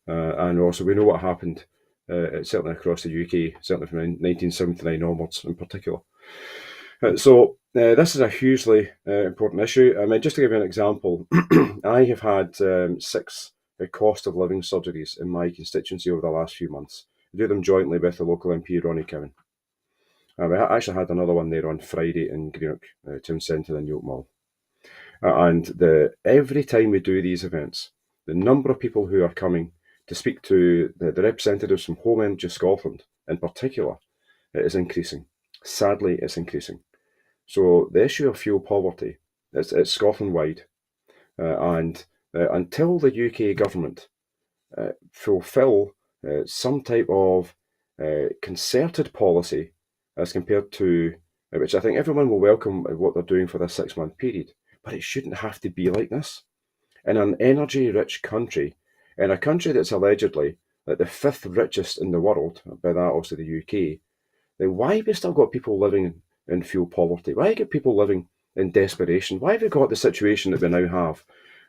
And also we know what happened, certainly across the UK, certainly from 1979 onwards in particular. So this is a hugely important issue. I mean, just to give you an example, I have had 6 cost of living surgeries in my constituency over the last few months. I do them jointly with the local MP, Ronnie Cowan. I actually had another one there on Friday in Greenock Town Centre in Yoke Mall. And every time we do these events, the number of people who are coming to speak to the representatives from Home Energy Scotland in particular is increasing. Sadly, it's increasing. So the issue of fuel poverty, it's Scotland-wide. And until the UK government fulfil some type of concerted policy as compared to, which I think everyone will welcome what they're doing for this 6-month period, but it shouldn't have to be like this. In an energy-rich country, in a country that's allegedly like the 5th richest in the world, by that also the UK, then why have we still got people living in fuel poverty? Why have we got people living in desperation? Why have we got the situation that we now have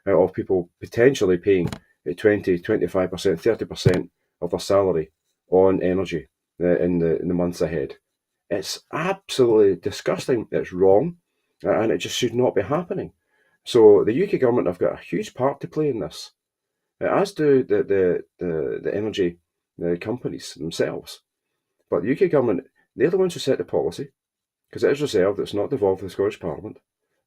of people potentially paying 20, 25%, 30% of their salary on energy in the months ahead? It's absolutely disgusting. It's wrong, and it just should not be happening. So the UK government have got a huge part to play in this, as do the energy companies themselves. But the UK government, they're the ones who set the policy, because it is reserved, it's not devolved to the Scottish Parliament.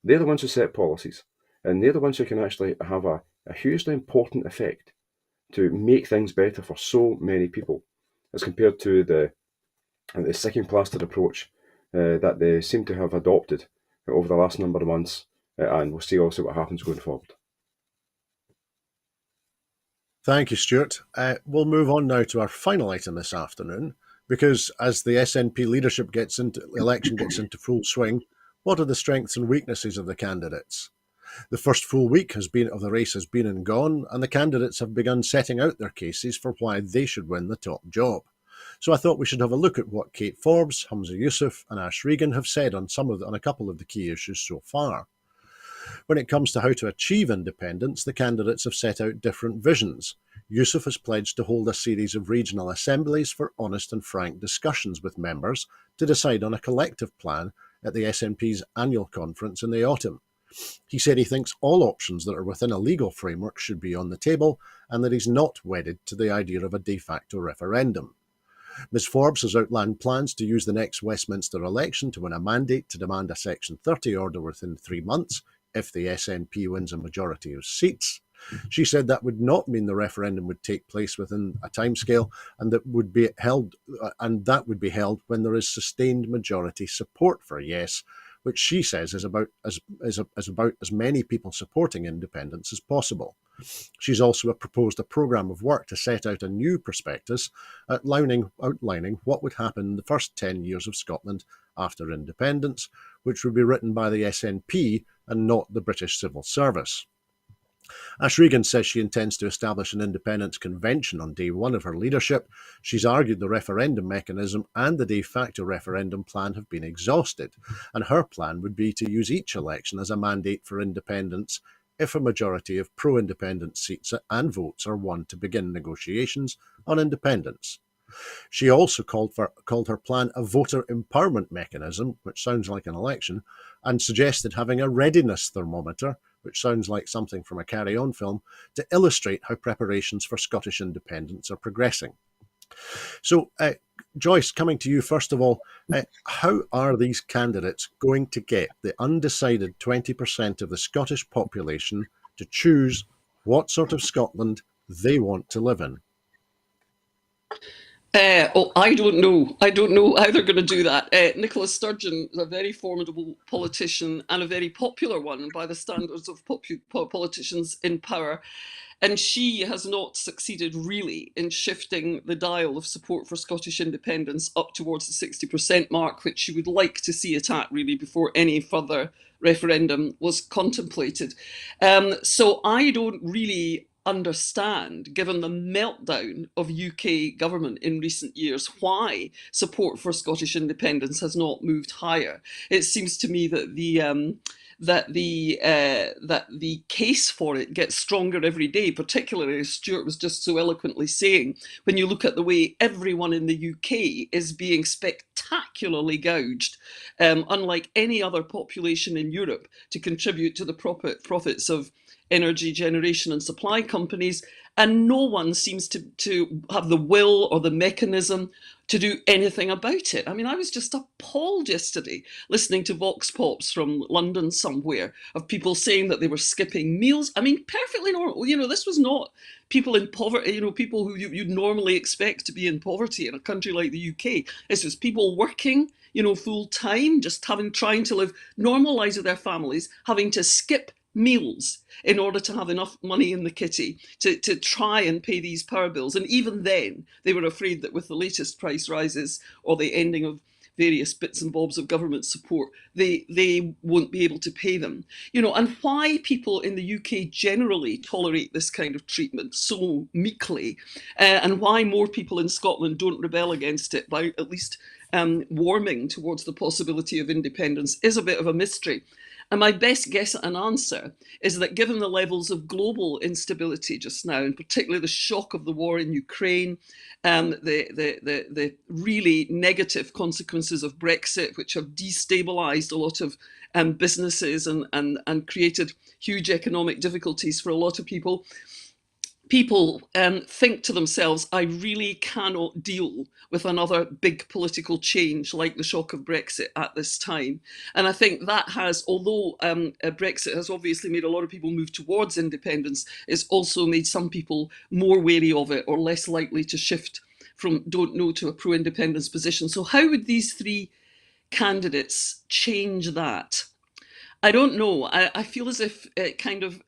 They're the ones who set policies, and they're the ones who can actually have a hugely important effect to make things better for so many people, as compared to the second plastered approach that they seem to have adopted over the last number of months, and we'll see also what happens going forward. Thank you, Stuart. We'll move on now to our final item this afternoon, because as the SNP leadership election gets into full swing, what are the strengths and weaknesses of the candidates? The first full week of the race has been and gone, and the candidates have begun setting out their cases for why they should win the top job. So I thought we should have a look at what Kate Forbes, Humza Yousaf and Ash Regan have said on a couple of the key issues so far. When it comes to how to achieve independence, the candidates have set out different visions. Yusuf has pledged to hold a series of regional assemblies for honest and frank discussions with members to decide on a collective plan at the SNP's annual conference in the autumn. He said he thinks all options that are within a legal framework should be on the table and that he's not wedded to the idea of a de facto referendum. Ms Forbes has outlined plans to use the next Westminster election to win a mandate to demand a Section 30 order within 3 months if the SNP wins a majority of seats. She said that would not mean the referendum would take place within a timescale and that would be held when there is sustained majority support for yes, which she says is about as many people supporting independence as possible. She's also proposed a programme of work to set out a new prospectus outlining what would happen in the first 10 years of Scotland after independence, which would be written by the SNP and not the British Civil Service. Ash Regan says she intends to establish an independence convention on day one of her leadership. She's argued the referendum mechanism and the de facto referendum plan have been exhausted, and her plan would be to use each election as a mandate for independence if a majority of pro-independence seats and votes are won to begin negotiations on independence. She also called her plan a voter empowerment mechanism, which sounds like an election, and suggested having a readiness thermometer, which sounds like something from a Carry On film, to illustrate how preparations for Scottish independence are progressing. So, Joyce, coming to you first of all, how are these candidates going to get the undecided 20% of the Scottish population to choose what sort of Scotland they want to live in? I don't know. I don't know how they're going to do that. Nicola Sturgeon is a very formidable politician and a very popular one by the standards of politicians in power. And she has not succeeded really in shifting the dial of support for Scottish independence up towards the 60% mark, which she would like to see it at really before any further referendum was contemplated. So I don't really understand, given the meltdown of UK government in recent years, why support for Scottish independence has not moved higher. It seems to me that the case for it gets stronger every day, particularly as Stuart was just so eloquently saying, when you look at the way everyone in the UK is being spectacularly gouged, unlike any other population in Europe, to contribute to the profits of energy generation and supply companies, and no one seems to have the will or the mechanism to do anything about it. I mean, I was just appalled yesterday listening to vox pops from London somewhere of people saying that they were skipping meals. I mean, perfectly normal. You know, this was not people in poverty, you know, people who you'd normally expect to be in poverty in a country like the UK. This was people working, you know, full time, just trying to live normal lives with their families, having to skip meals in order to have enough money in the kitty to try and pay these power bills. And even then, they were afraid that with the latest price rises or the ending of various bits and bobs of government support, they won't be able to pay them. You know, and why people in the UK generally tolerate this kind of treatment so meekly, and why more people in Scotland don't rebel against it by at least warming towards the possibility of independence is a bit of a mystery. And my best guess at an answer is that given the levels of global instability just now, and particularly the shock of the war in Ukraine, the really negative consequences of Brexit, which have destabilised a lot of businesses and created huge economic difficulties for a lot of people, think to themselves, I really cannot deal with another big political change like the shock of Brexit at this time. And I think that has, although Brexit has obviously made a lot of people move towards independence, it's also made some people more wary of it or less likely to shift from don't know to a pro-independence position. So how would these three candidates change that? I don't know. I feel as if kind of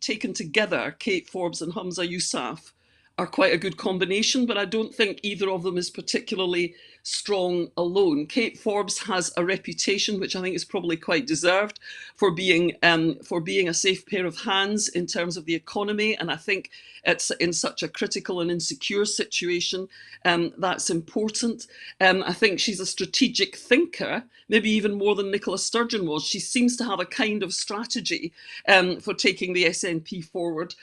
taken together, Kate Forbes and Humza Yousaf are quite a good combination, but I don't think either of them is particularly strong alone. Kate Forbes has a reputation, which I think is probably quite deserved, for being a safe pair of hands in terms of the economy, and I think it's in such a critical and insecure situation that's important. I think she's a strategic thinker, maybe even more than Nicola Sturgeon was. She seems to have a kind of strategy for taking the SNP forward,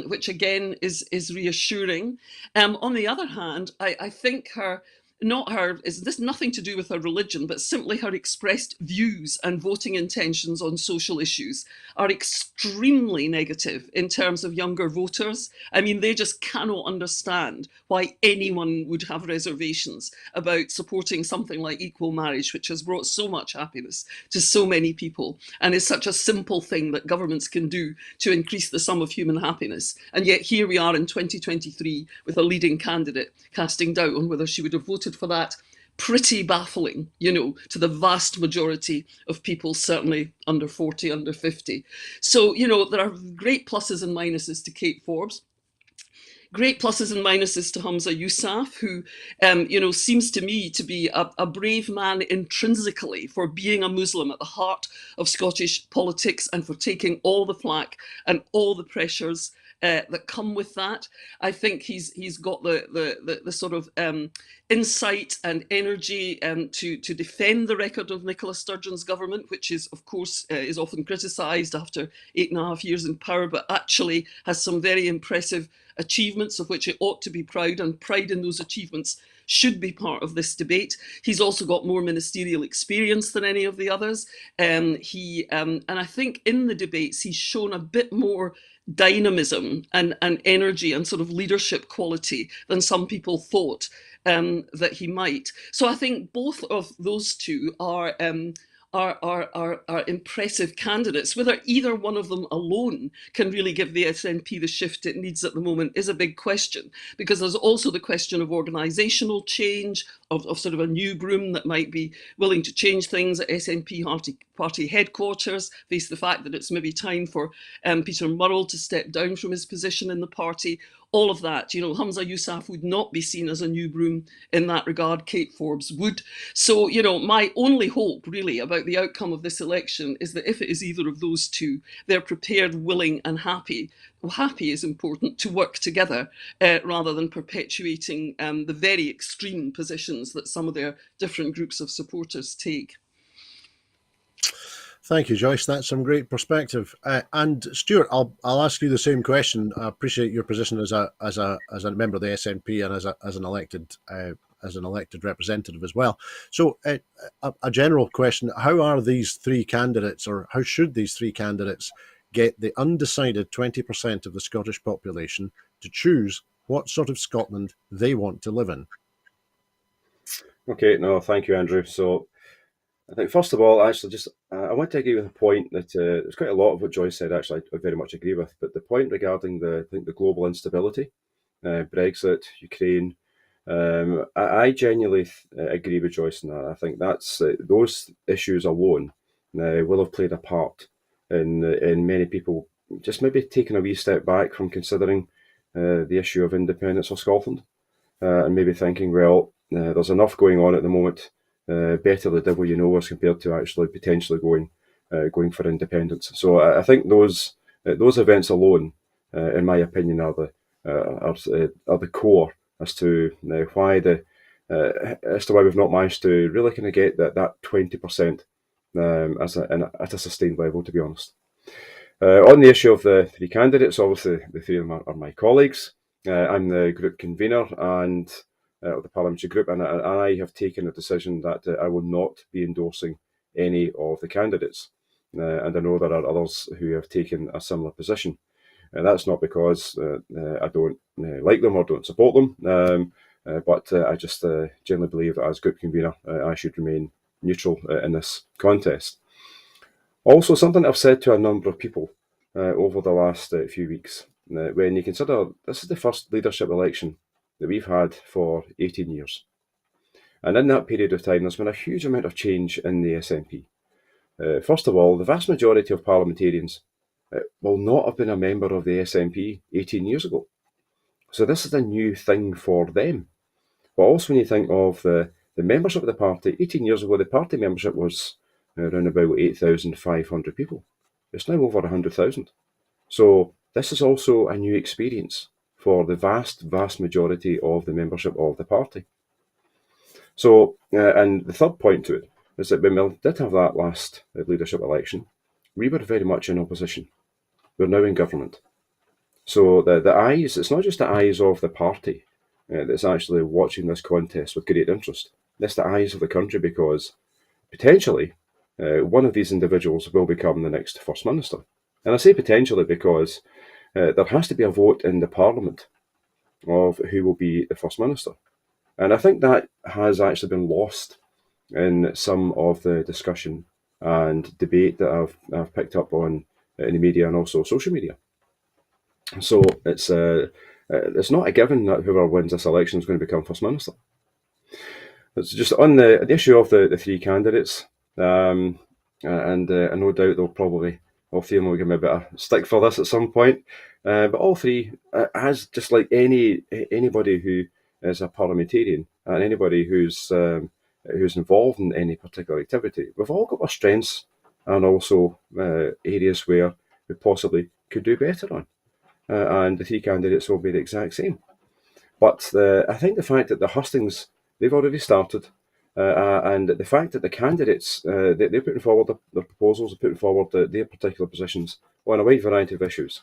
which again is reassuring. On the other hand, I think is this nothing to do with her religion, but simply her expressed views and voting intentions on social issues are extremely negative in terms of younger voters. I mean, they just cannot understand why anyone would have reservations about supporting something like equal marriage, which has brought so much happiness to so many people and is such a simple thing that governments can do to increase the sum of human happiness. And yet here we are in 2023 with a leading candidate casting doubt on whether she would have voted for that. Pretty baffling, to the vast majority of people, certainly under 40, under 50. So, there are great pluses and minuses to Kate Forbes. Great pluses and minuses to Humza Yousaf, who, seems to me to be a brave man intrinsically for being a Muslim at the heart of Scottish politics and for taking all the flack and all the pressures that come with that. I think he's got the sort of insight and energy to defend the record of Nicola Sturgeon's government, which is, of course, is often criticised after 8.5 years in power, but actually has some very impressive achievements of which it ought to be proud, and pride in those achievements should be part of this debate. He's also got more ministerial experience than any of the others. And I think in the debates he's shown a bit more dynamism and energy and sort of leadership quality than some people thought that he might. So I think both of those two are impressive candidates. Whether either one of them alone can really give the SNP the shift it needs at the moment is a big question, because there's also the question of organisational change, of sort of a new broom that might be willing to change things at SNP party headquarters, face the fact that it's maybe time for Peter Murrell to step down from his position in the party. All of that, Humza Yousaf would not be seen as a new broom in that regard. Kate Forbes would. So, my only hope really about the outcome of this election is that if it is either of those two, they're prepared, willing and happy. Well, happy is important, to work together rather than perpetuating the very extreme positions that some of their different groups of supporters take. Thank you, Joyce. That's some great perspective. And Stuart, I'll ask you the same question. I appreciate your position as a member of the SNP and as an elected representative as well. So, a general question: how are these three candidates, or how should these three candidates get the undecided 20% of the Scottish population to choose what sort of Scotland they want to live in? Okay, no, thank you, Andrew. So I think, first of all, actually, just I want to agree with a point that there's quite a lot of what Joyce said, actually, I very much agree with. But the point regarding the global instability, Brexit, Ukraine, I genuinely agree with Joyce on that. I think that's those issues alone will have played a part in many people just maybe taking a wee step back from considering the issue of independence of Scotland, and maybe thinking, well, there's enough going on at the moment. Better the devil you know, as compared to actually potentially going for independence. So I think those events alone, in my opinion, are the core as to why we've not managed to really kind of get that 20% at a sustained level, to be honest. On the issue of the three candidates, obviously the three of them are my colleagues. I'm the group convener and of the parliamentary group, and I have taken a decision that I will not be endorsing any of the candidates. And I know there are others who have taken a similar position. That's not because I don't like them or don't support them, but I just generally believe that as group convener, I should remain neutral in this contest. Also, something I've said to a number of people over the last few weeks, when you consider this is the first leadership election that we've had for 18 years. And in that period of time, there's been a huge amount of change in the SNP. First of all, the vast majority of parliamentarians will not have been a member of the SNP 18 years ago. So this is a new thing for them. But also when you think of the membership of the party, 18 years ago the party membership was around about 8,500 people. It's now over 100,000. So this is also a new experience for the vast majority of the membership of the party. So, and the third point to it is that when we did have that last leadership election, we were very much in opposition. We're now in government. So the eyes, it's not just the eyes of the party that's actually watching this contest with great interest. It's the eyes of the country, because potentially one of these individuals will become the next First Minister. And I say potentially because there has to be a vote in the Parliament of who will be the First Minister. And I think that has actually been lost in some of the discussion and debate that I've picked up on in the media and also social media. So it's not a given that whoever wins this election is going to become First Minister. It's just on the issue of the three candidates, and no doubt they'll probably, all three of them will give me a bit of stick for this at some point. But all three, as just like anybody who is a parliamentarian and anybody who's involved in any particular activity, we've all got our strengths and also areas where we possibly could do better on. And the three candidates will be the exact same. But I think the fact that the hustings, they've already started, and the fact that the candidates, they're putting forward their proposals, they're putting forward their particular positions on a wide variety of issues.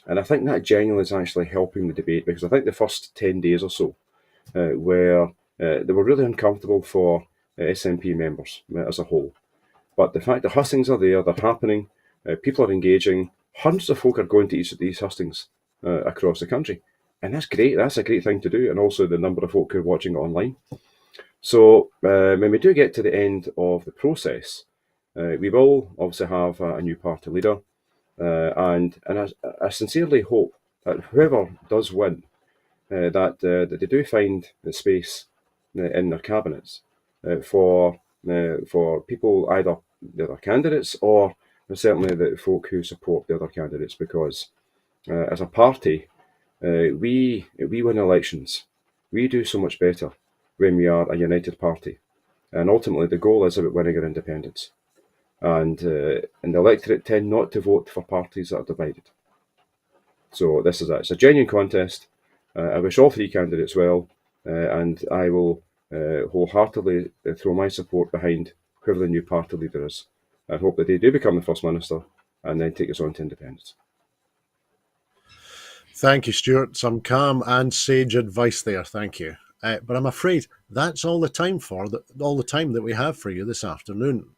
And I think that genuinely is actually helping the debate, because I think the first 10 days or so where they were really uncomfortable for SNP members as a whole. But the fact that hustings are there, they're happening, people are engaging, hundreds of folk are going to each of these hustings across the country. And that's great. That's a great thing to do. And also the number of folk who are watching it online. So when we do get to the end of the process, we will obviously have a new party leader. And I sincerely hope that whoever does win, that they do find the space in their cabinets for people, either the other candidates or certainly the folk who support the other candidates, because as a party, we win elections. We do so much better when we are a united party, and ultimately the goal is about winning our independence. And the electorate tend not to vote for parties that are divided. So this is it's a genuine contest. I wish all three candidates well, and I will wholeheartedly throw my support behind whoever the new party leader is, and hope that they do become the First Minister and then take us on to independence. Thank you, Stuart. Some calm and sage advice there. Thank you. But I'm afraid that's all the time that we have for you this afternoon.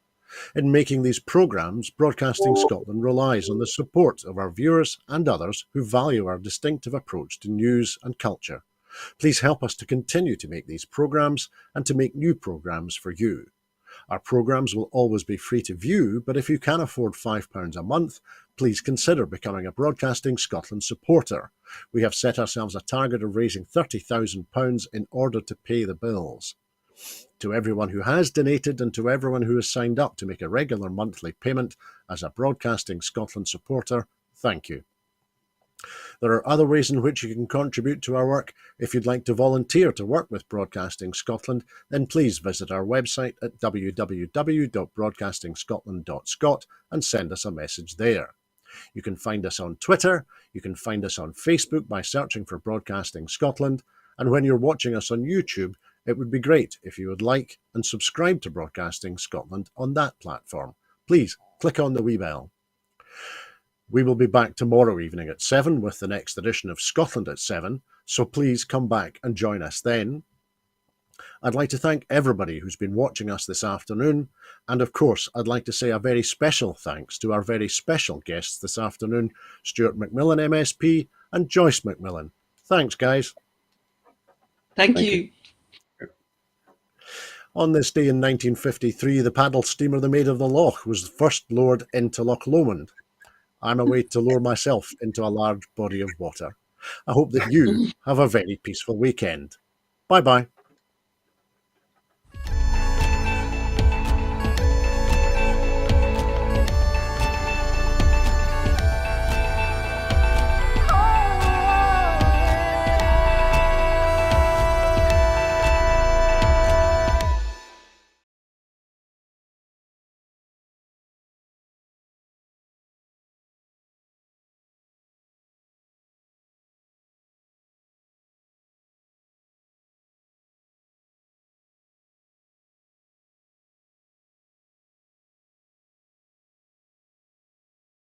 In making these programmes, Broadcasting Scotland relies on the support of our viewers and others who value our distinctive approach to news and culture. Please help us to continue to make these programmes and to make new programmes for you. Our programmes will always be free to view, but if you can afford £5 a month, please consider becoming a Broadcasting Scotland supporter. We have set ourselves a target of raising £30,000 in order to pay the bills. To everyone who has donated and to everyone who has signed up to make a regular monthly payment as a Broadcasting Scotland supporter, thank you. There are other ways in which you can contribute to our work. If you'd like to volunteer to work with Broadcasting Scotland, then please visit our website at www.broadcastingscotland.scot and send us a message there. You can find us on Twitter, you can find us on Facebook by searching for Broadcasting Scotland, and when you're watching us on YouTube, it would be great if you would like and subscribe to Broadcasting Scotland on that platform. Please click on the wee bell. We will be back tomorrow evening at 7 with the next edition of Scotland at 7, so please come back and join us then. I'd like to thank everybody who's been watching us this afternoon, and of course I'd like to say a very special thanks to our very special guests this afternoon, Stuart McMillan MSP and Joyce McMillan. Thanks, guys. Thank you. On this day in 1953, the paddle steamer the Maid of the Loch was first lowered into Loch Lomond. I'm away to lower myself into a large body of water. I hope that you have a very peaceful weekend. Bye-bye.